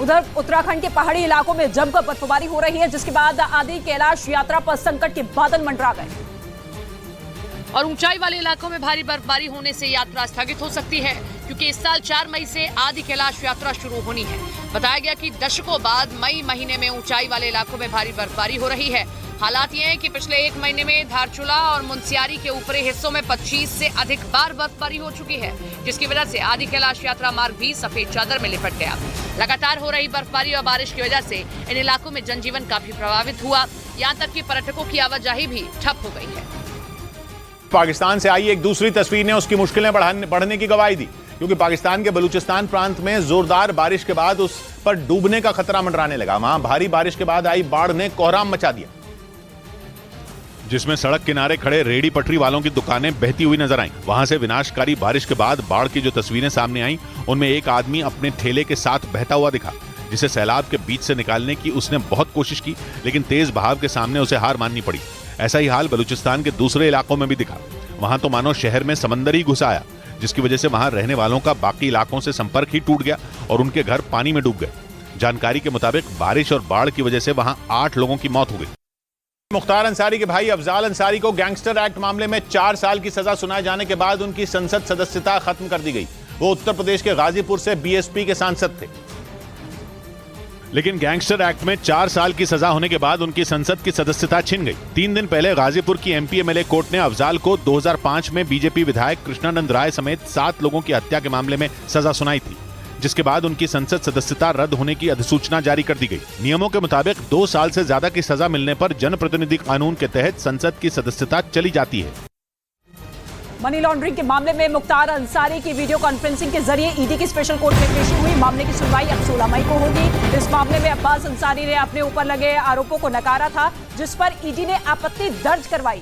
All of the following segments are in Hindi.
उधर उत्तराखंड के पहाड़ी इलाकों में जमकर बर्फबारी हो रही है, जिसके बाद आदि कैलाश यात्रा पर संकट के बादल मंडरा गए और ऊंचाई वाले इलाकों में भारी बर्फबारी होने से यात्रा स्थगित हो सकती है, क्योंकि इस साल 4 मई से आदि कैलाश यात्रा शुरू होनी है। बताया गया कि दशकों बाद मई महीने में ऊंचाई वाले इलाकों में भारी बर्फबारी हो रही है। हालात ये हैं कि पिछले 1 महीने में धारचूला और मुनस्यारी के ऊपरी हिस्सों में 25 से अधिक बार बर्फबारी हो चुकी है, जिसकी वजह से आदि कैलाश यात्रा मार्ग भी सफेद चादर में लिपट गया। लगातार हो रही बर्फबारी और बारिश की वजह से इन इलाकों में जनजीवन काफी प्रभावित हुआ। यहाँ तक कि पर्यटकों की आवाजाही भी ठप हो गई है। पाकिस्तान से आई एक दूसरी तस्वीर ने उसकी मुश्किलें बढ़ने की गवाही दी, क्योंकि पाकिस्तान के बलूचिस्तान प्रांत में जोरदार बारिश के बाद उस पर डूबने का खतरा मंडराने लगा। वहां भारी बारिश के बाद आई बाढ़ ने कोहराम मचा दिया, जिसमें सड़क किनारे खड़े रेहड़ी पटरी वालों की दुकानें बहती हुई नजर आईं। वहां से विनाशकारी बारिश के बाद बाढ़ की जो तस्वीरें सामने आईं, उनमें एक आदमी अपने ठेले के साथ बहता हुआ दिखा, जिसे सैलाब के बीच से निकालने की उसने बहुत कोशिश की, लेकिन तेज बहाव के सामने उसे हार माननी पड़ी। ऐसा ही हाल बलूचिस्तान के दूसरे इलाकों में भी दिखा। वहां तो मानो शहर में समंदर ही घुस आया, जिसकी वजह से वहां रहने वालों का बाकी इलाकों से संपर्क ही टूट गया और उनके घर पानी में डूब गए। जानकारी के मुताबिक बारिश और बाढ़ की वजह से वहां 8 लोगों की मौत हो गई। मुख्तार अंसारी के भाई अफजाल अंसारी को गैंगस्टर एक्ट मामले में 4 साल की सजा सुनाए जाने के बाद उनकी संसद सदस्यता खत्म कर दी गई। वो उत्तर प्रदेश के गाजीपुर से बीएसपी के सांसद थे, लेकिन गैंगस्टर एक्ट में 4 साल की सजा होने के बाद उनकी संसद की सदस्यता छिन गई। 3 दिन पहले गाजीपुर की एमपी एमएलए कोर्ट ने अफजाल को 2005 में बीजेपी विधायक कृष्णानंद राय समेत 7 लोगों की हत्या के मामले में सजा सुनाई थी, जिसके बाद उनकी संसद सदस्यता रद्द होने की अधिसूचना जारी कर दी गई। नियमों के मुताबिक 2 साल से ज्यादा की सजा मिलने पर जनप्रतिनिधि कानून के तहत संसद की सदस्यता चली जाती है। मनी लॉन्ड्रिंग के मामले में मुख्तार अंसारी की वीडियो कॉन्फ्रेंसिंग के जरिए ईडी की स्पेशल कोर्ट में पेशी हुई। मामले की सुनवाई अब 16 मई को होगी। इस मामले में अब्बास अंसारी ने अपने ऊपर लगे आरोपों को नकारा था, जिस पर ईडी ने आपत्ति दर्ज करवाई।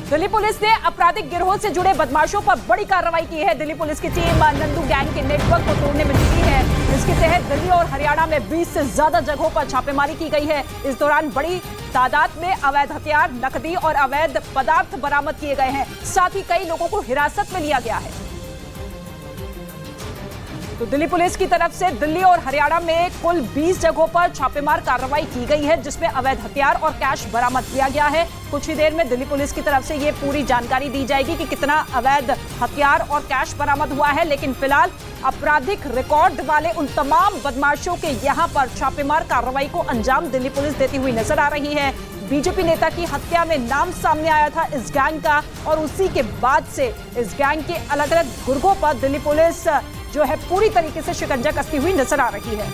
दिल्ली पुलिस ने आपराधिक गिरोह से जुड़े बदमाशों पर बड़ी कार्रवाई की है। दिल्ली पुलिस की टीम नंदू गैंग के नेटवर्क को तोड़ने में जुटी है। इसके तहत दिल्ली और हरियाणा में 20 से ज्यादा जगहों पर छापेमारी की गई है। इस दौरान बड़ी तादाद में अवैध हथियार, नकदी और अवैध पदार्थ बरामद किए गए हैं। साथ ही कई लोगों को हिरासत में लिया गया है। तो दिल्ली पुलिस की तरफ से दिल्ली और हरियाणा में कुल 20 जगहों पर छापेमार कार्रवाई की गई है, जिसमें अवैध हथियार और कैश बरामद किया गया है। कुछ ही देर में दिल्ली पुलिस की तरफ से ये पूरी जानकारी दी जाएगी कि कितना अवैध हथियार और कैश बरामद हुआ है। लेकिन फिलहाल आपराधिक रिकॉर्ड वाले उन तमाम बदमाशों के यहां पर छापेमार कार्रवाई को अंजाम दिल्ली पुलिस देती हुई नजर आ रही है। बीजेपी नेता की हत्या में नाम सामने आया था इस गैंग का, और उसी के बाद से इस गैंग के अलग अलग गुर्गों पर दिल्ली पुलिस जो है पूरी तरीके से शिकंजा कसती हुई नजर आ रही है।